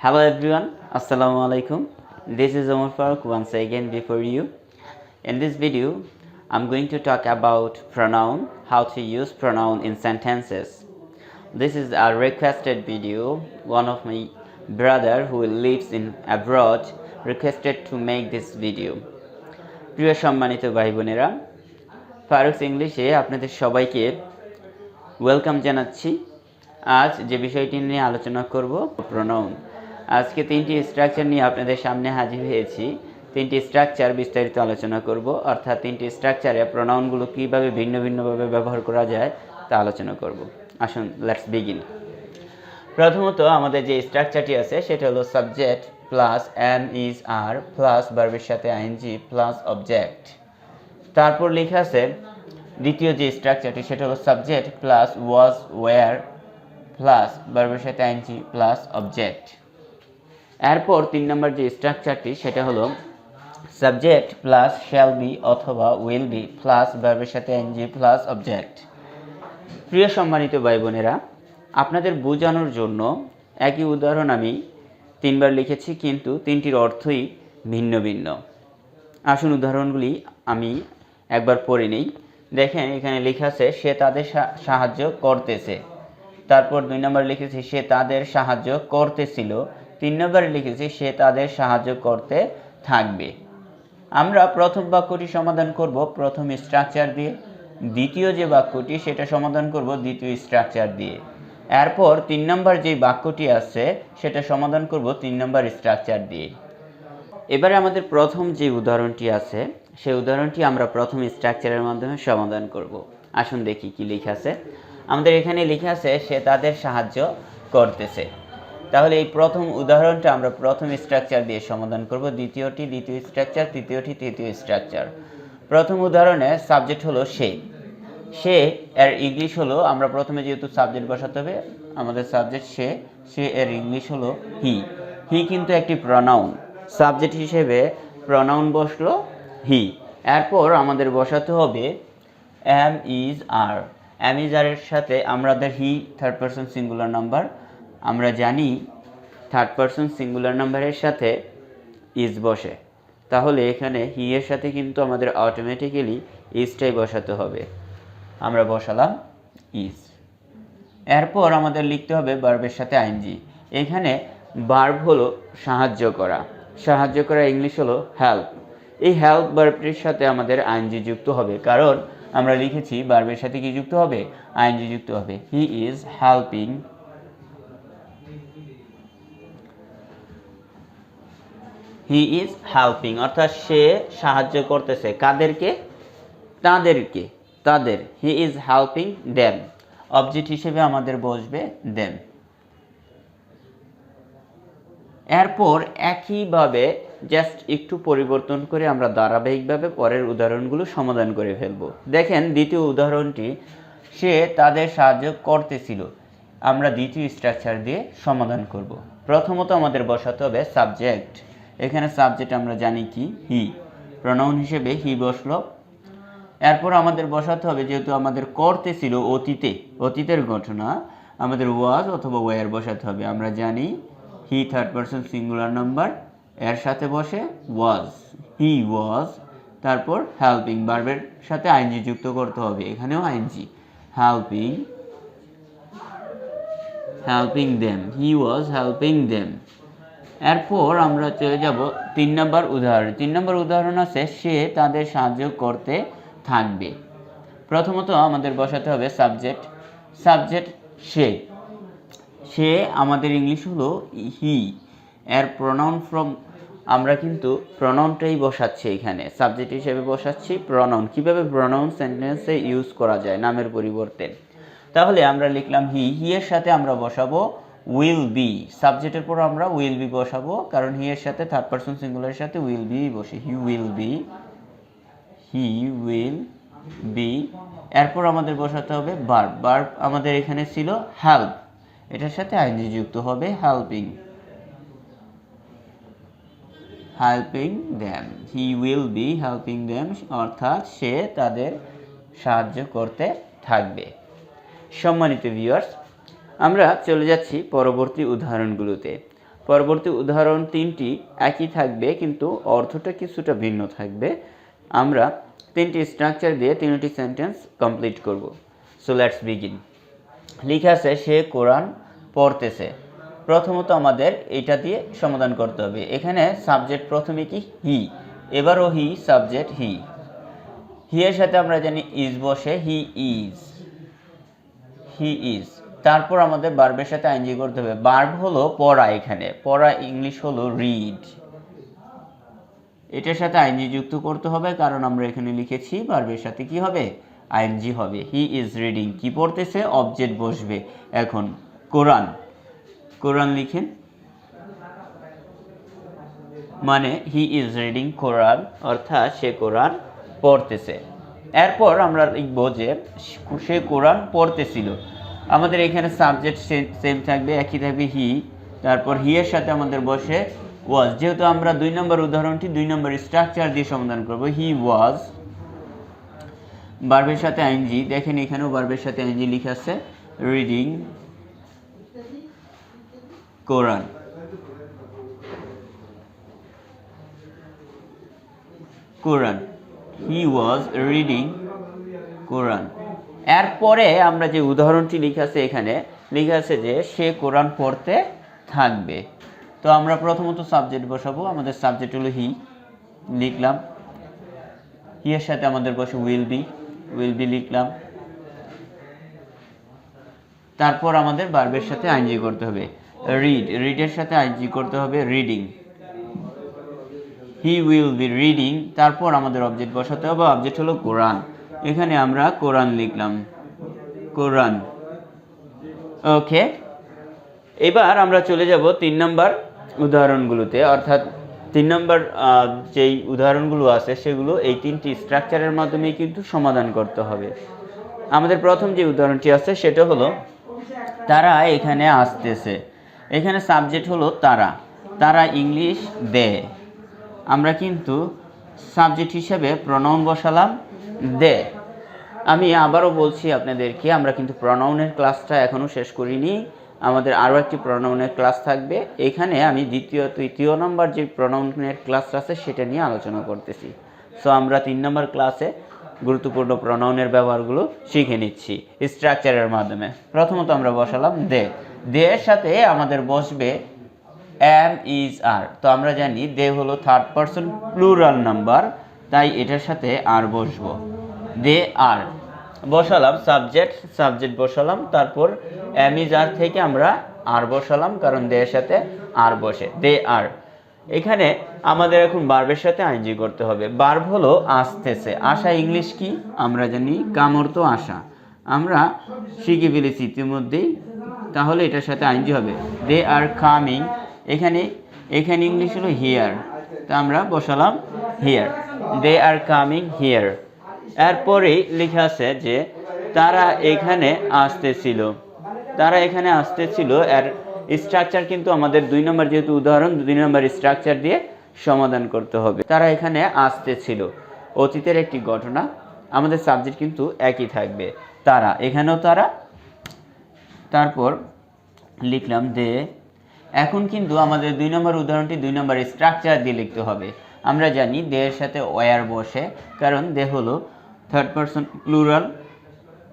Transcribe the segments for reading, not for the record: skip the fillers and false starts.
Hello everyone, Assalamu alaikum. This is Faruk once again before you. In this video, I'm going to talk about pronoun, how to use pronoun in sentences. This is a requested video. One of my brother who lives in abroad requested to make this video. প্রিয় সম্মানিত ভাই বোনেরা, ফারুক ইংলিশে আপনাদের সবাইকে welcome জানাচ্ছি। আজ যে বিষয়টি নিয়ে আলোচনা করব প্রোনাউন। আজকে তিনটি স্ট্রাকচার নিয়ে আপনাদের সামনে হাজির হয়েছি। তিনটি স্ট্রাকচার বিস্তারিত আলোচনা করব, অর্থাৎ তিনটি স্ট্রাকচারে প্রোনাউনগুলো কীভাবে ভিন্ন ভিন্নভাবে ব্যবহার করা যায় তা আলোচনা করব। আসুন লেটস বিগিন। প্রথমত আমাদের যে স্ট্রাকচারটি আছে সেটা হলো subject plus am is are plus ভার্বের সাথে আইএনজি প্লাস অবজেক্ট। তারপর লেখা আছে দ্বিতীয় যে স্ট্রাকচারটি সেটা হলো subject plus was wire plus ভার্বের সাথে আইএনজি প্লাস অবজেক্ট। এরপর 3 নম্বর যে স্ট্রাকচারটি সেটা হলো সাবজেক্ট প্লাস শ্যাল বি অথবা উইল বি প্লাস ভার্বের সাথে আইএনজি প্লাস অবজেক্ট। প্রিয় সম্মানিত ভাই বোনেরা, আপনাদের বোঝানোর জন্য একই উদাহরণ আমি 3 বার লিখেছি, কিন্তু তিনটির অর্থই ভিন্ন ভিন্ন। আসুন উদাহরণগুলি আমি একবার পড়ে নেই। দেখেন এখানে লেখা আছে সে তাদের সাহায্য করতেছে। তারপর 2 নম্বর লিখেছি সে তাদের সাহায্য করতেছিল। 3 নম্বরে লিখেছি সে তাদের সাহায্য করতে থাকবে। আমরা প্রথম বাক্যটি সমাধান করব প্রথম স্ট্রাকচার দিয়ে, দ্বিতীয় যে বাক্যটি সেটা সমাধান করব দ্বিতীয় স্ট্রাকচার দিয়ে। এরপর 3 নম্বর যে বাক্যটি আছে সেটা সমাধান করব 3 নম্বর স্ট্রাকচার দিয়ে। এবারে আমাদের প্রথম যে উদাহরণটি আছে সেই উদাহরণটি আমরা প্রথম স্ট্রাকচারের মাধ্যমে সমাধান করব। আসুন দেখি কি লেখা আছে। আমাদের এখানে লেখা আছে সে তাদের সাহায্য করতেছে। তাহলে এই প্রথম উদাহরণটা আমরা প্রথম স্ট্রাকচার দিয়ে সমাধান করব, দ্বিতীয়টি দ্বিতীয় স্ট্রাকচার, তৃতীয়টি তৃতীয় স্ট্রাকচার। প্রথম উদাহরণে সাবজেক্ট হলো সে। সে এর ইংলিশ হলো, আমরা প্রথমে যেহেতু সাবজেক্ট বসাতে হবে, আমাদের সাবজেক্ট সে এর ইংলিশ হলো হি। হি কিন্তু একটি প্রনাউন, সাবজেক্ট হিসেবে প্রনাউন বসলো হি। এরপর আমাদের বসাতে হবে am is are. Am is are এর সাথে আমাদের he third person singular number, আমরা জানি থার্ড পারসন সিঙ্গুলার নাম্বারের সাথে ইজ বসে। তাহলে এখানে হি এর সাথে কিন্তু আমাদের অটোমেটিক্যালি ইজটাই বসাতে হবে। আমরা বসালাম ইজ। এরপর আমাদের লিখতে হবে ভার্বের সাথে আইএনজি। এখানে ভার্ব হলো সাহায্য করা। সাহায্য করা ইংলিশ হলো হেল্প। এই হেল্প ভার্বটির সাথে আমাদের আইএনজি যুক্ত হবে, কারণ আমরা লিখেছি ভার্বের সাথে কি যুক্ত হবে? আইএনজি যুক্ত হবে। He is helping, he is helping অর্থাৎ সে সাহায্য করতেছে। কাদেরকে? তাদেরকে, তাদের। He is helping them. Object হিসেবে আমাদের বসবে দেম। এরপর একইভাবে জাস্ট একটু পরিবর্তন করে আমরা ধারাবাহিকভাবে পরের উদাহরণগুলো সমাধান করে ফেলব। দেখেন দ্বিতীয় উদাহরণটি সে তাদের সাহায্য করতেছিল। আমরা দ্বিতীয় স্ট্রাকচার দিয়ে সমাধান করব। প্রথমত আমাদের বসাতে হবে সাবজেক্ট। এখানে সাবজেক্ট আমরা জানি কি হি, প্রোনাউন হিসেবে হি বসলো। এরপর আমাদের বসাতে হবে, যেহেতু আমাদের করতেছিল অতীতে, অতীতের ঘটনা, আমাদের ওয়াজ অথবা ওয়্যার বসাতে হবে। আমরা জানি হি থার্ড পারসন সিঙ্গুলার নাম্বার, এর সাথে বসে ওয়াজ, হি ওয়াজ। তারপর হেল্পিং, ভার্বের সাথে আইএনজি যুক্ত করতে হবে। এখানেও ING, helping, helping them, he was helping them. এরপর আমরা চলে যাব 3 নম্বর উদাহরণ। 3 নম্বর উদাহরণ আছে সে তাদের সাহায্য করতে থাকবে। প্রথমত আমাদের বসাতে হবে সাবজেক্ট। সাবজেক্ট সে। সে আমাদের ইংলিশ হলো হি। এর প্রোনাউন ফ্রম, আমরা কিন্তু প্রোনাউনটাই বসাচ্ছি এখানে, সাবজেক্ট হিসেবে বসাচ্ছি প্রোনাউন। কিভাবে প্রোনাউন সেন্টেন্সে ইউজ করা যায় নামের পরিবর্তে। তাহলে আমরা লিখলাম হি। হি এর সাথে আমরা বসাবো উইল বি। সাবজেক্টের পর আমরা উইল বি বসাবো, কারণ হি এর সাথে থার্ড পারসন সিঙ্গুলারের সাথে উইল বি বসে। He will be, he will be. এরপর আমাদের বসাতে হবে ভার্ব। ভার্ব আমাদের এখানে ছিল হেল্প, এটার সাথে আইএনজি যুক্ত হবে helping, helping them. He will be helping them অর্থাৎ সে তাদের সাহায্য করতে থাকবে। সম্মানিত ভিউয়ার্স, আমরা চলে যাচ্ছি পরবর্তী উদাহরণগুলোতে। পরবর্তী উদাহরণ তিনটি একই থাকবে কিন্তু অর্থটা কিছুটা ভিন্ন থাকবে। আমরা তিনটি স্ট্রাকচার দিয়ে তিনটি সেন্টেন্স কমপ্লিট করব। So let's begin. লেখা আছে সে কোরআন পড়তেছে। প্রথমত আমাদের এটা দিয়ে সমাধান করতে হবে। এখানে সাবজেক্ট প্রথমে কি হি, এবারও হি, সাবজেক্ট হি। হি এর সাথে আমরা জানি ইজ বসে, হি ইজ, হি ইজ। তারপর আমাদের ভার্বের সাথে আইএনজি করতে হবে। ভার্ব হলো পড়া, এখানে পড়া ইংলিশ হলো রিড। এটার সাথে আইএনজি যুক্ত করতে হবে কারণ আমরা এখানে লিখেছি ভার্বের সাথে কি হবে, আইএনজি হবে। হি ইজ রিডিং, কি পড়তেছে, অবজেক্ট বসবে। এখন কোরআন, কোরআন লিখেন, মানে হি ইজ রিডিং কোরআন, অর্থাৎ সে কোরআন পড়তেছে। এরপর আমরা লিখব যে সে কোরআন পড়তেছিল। আমাদের এখানে সাবজেক্ট সেম থাকবে, একই থাকবে হি। তারপর হি এর সাথে আমাদের বসে ওয়াজ, যেহেতু আমরা 2 নম্বর উদাহরণটি 2 নম্বর স্ট্রাকচার দিয়ে সমাধান করব। হি ওয়াজ, ভার্বের সাথে আইএনজি। দেখেন এখানেও ভার্বের সাথে আইএনজি লেখা আছে, reading Quran. Quran, he was reading কোরআন। এরপরে আমরা যে উদাহরণটি লেখা আছে, এখানে লেখা আছে যে সে কোরআন পড়তে থাকবে। তো আমরা প্রথমত সাবজেক্ট বসাবো। আমাদের সাবজেক্ট হলো হি, লিখলাম। হি এর সাথে আমাদের বসে উইল বি, উইল বি লিখলাম। তারপর আমাদের ভার্বের সাথে আইএনজি করতে হবে। রিড, রিডের সাথে আইএনজি করতে হবে, reading. He will be reading. তারপর আমাদের অবজেক্ট বসাতে হবে, অবজেক্ট হলো কোরআন। এখানে আমরা কোরআন লিখলাম, কোরআন। ওকে, এবার আমরা চলে যাব 3 নম্বর উদাহরণগুলোতে, অর্থাৎ 3 নম্বর যেই উদাহরণগুলো আছে সেগুলো এই 3টি স্ট্রাকচারের মাধ্যমে কিন্তু সমাধান করতে হবে। আমাদের প্রথম যে উদাহরণটি আছে সেটা হলো তারা এখানে আসতেছে। এখানে সাবজেক্ট হলো তারা, তারা ইংলিশ দে। আমরা কিন্তু সাবজেক্ট হিসেবে প্রনাউন বসালাম দে। আমি আবারও বলছি আপনাদেরকে, আমরা কিন্তু প্রনাউনের ক্লাসটা এখনও শেষ করিনি। আমাদের আরও একটি প্রনাউনের ক্লাস থাকবে। এখানে আমি দ্বিতীয় তৃতীয় নম্বর যে প্রনাউনের ক্লাসটা আছে সেটা নিয়ে আলোচনা করতেছি। সো আমরা 3 নম্বর ক্লাসে গুরুত্বপূর্ণ প্রনাউনের ব্যবহারগুলো শিখে নিচ্ছি স্ট্রাকচারের মাধ্যমে। প্রথমত আমরা বসালাম দে, দে এর সাথে আমাদের বসবে এম ইজ আর। তো আমরা জানি দে হলো থার্ড পারসন প্লুরাল নাম্বার, তাই এটার সাথে আর বসবো। দে আর বসালাম, সাবজেক্ট, সাবজেক্ট বসালাম। তারপর এম ইজ আর থেকে আমরা আর বসালাম কারণ দে এর সাথে আর বসে, দে আর। এখানে আমাদের এখন ভার্বের সাথে আইএনজি করতে হবে। ভার্ব হলো আসতেছে। আসা ইংলিশ কি আমরা জানি, কাম অর্থ আসা। আমরা শিখে ফেলেছি ইতিমধ্যেই, তাহলে এটার সাথে আইএনজি হবে। They are coming. এখানে ইংলিশ হলো হিয়ার, তা আমরা বসালাম here, they are coming here. এরপরে লেখা আছে যে তারা এখানে আসতেছিল, তারা এখানে আসতেছিল। এর স্ট্রাকচার কিন্তু আমাদের 2 নম্বর, যেহেতু উদাহরণ 2 নম্বর স্ট্রাকচার দিয়ে সমাধান করতে হবে। তারা এখানে আসতেছিল, অতীতের একটি ঘটনা। আমাদের সাবজেক্ট কিন্তু একই থাকবে, তারা, এখানেও তারা। তারপর লিখলাম দে। এখন কিন্তু আমাদের 2 নম্বর উদাহরণটি 2 নম্বর স্ট্রাকচার দিয়ে লিখতে হবে। আমরা জানি দে এর সাথে ওয়ার বসে, কারণ দে হলো third person plural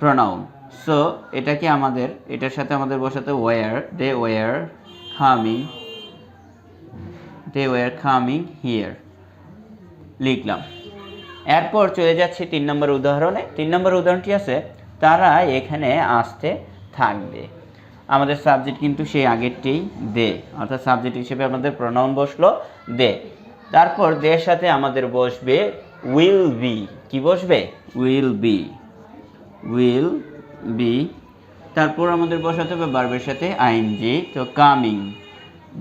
pronoun. So এটাকে আমাদের, এটার সাথে আমাদের বসাতে were, they were coming, they were coming here লিখলাম। এরপর চলে যাচ্ছি 3 নম্বর উদাহরণে। 3 নম্বর উদাহরণটি আছে তারা এখানে আসতে থাকবে। আমাদের সাবজেক্ট কিন্তু সেই আগেরটাই দে, অর্থাৎ সাবজেক্ট হিসেবে আমাদের প্রনাউন বসলো দে। তারপর দে এর সাথে আমাদের বসবে উইল বি। কি বসবে? Will be, will be. তারপর আমাদের বসাতে হবে ভার্বের সাথে আইএনজি। তো coming,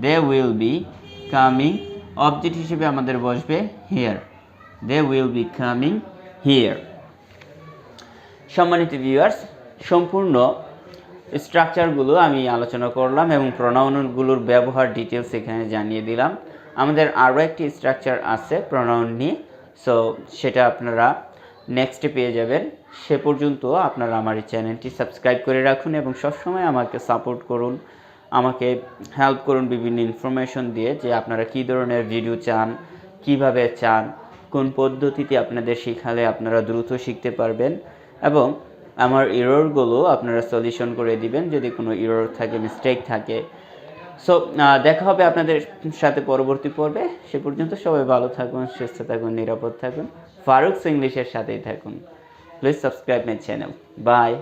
they will be coming. Object হিসেবে আমাদের বসবে here, they will be coming here. সম্মানিত ভিউয়ার্স, সম্পূর্ণ স্ট্রাকচারগুলো আমি আলোচনা করলাম এবং প্রনাউনগুলোর ব্যবহার ডিটেলস এখানে জানিয়ে দিলাম। আমাদের আরও একটি স্ট্রাকচার আছে প্রনাউন নিয়ে, সো সেটা আপনারা নেক্সটে পেয়ে যাবেন। সে পর্যন্ত আপনারা আমার এই চ্যানেলটি সাবস্ক্রাইব করে রাখুন এবং সবসময় আমাকে সাপোর্ট করুন। আমাকে হেল্প করুন বিভিন্ন ইনফরমেশন দিয়ে যে আপনারা কী ধরনের ভিডিও চান, কিভাবে চান, কোন পদ্ধতিতে আপনাদের শেখালে আপনারা দ্রুত শিখতে পারবেন, এবং আমার এররগুলো আপনারা সলিউশন করে দিবেন যদি কোনো এরর থাকে, মিস্টেক থাকে। সো দেখা হবে আপনাদের সাথে পরবর্তী পর্বে। সে পর্যন্ত সবাই ভালো থাকুন, সুস্থ থাকুন, নিরাপদ থাকুন। ফারুকস ইংলিশের সাথেই থাকুন। Please subscribe my channel. By.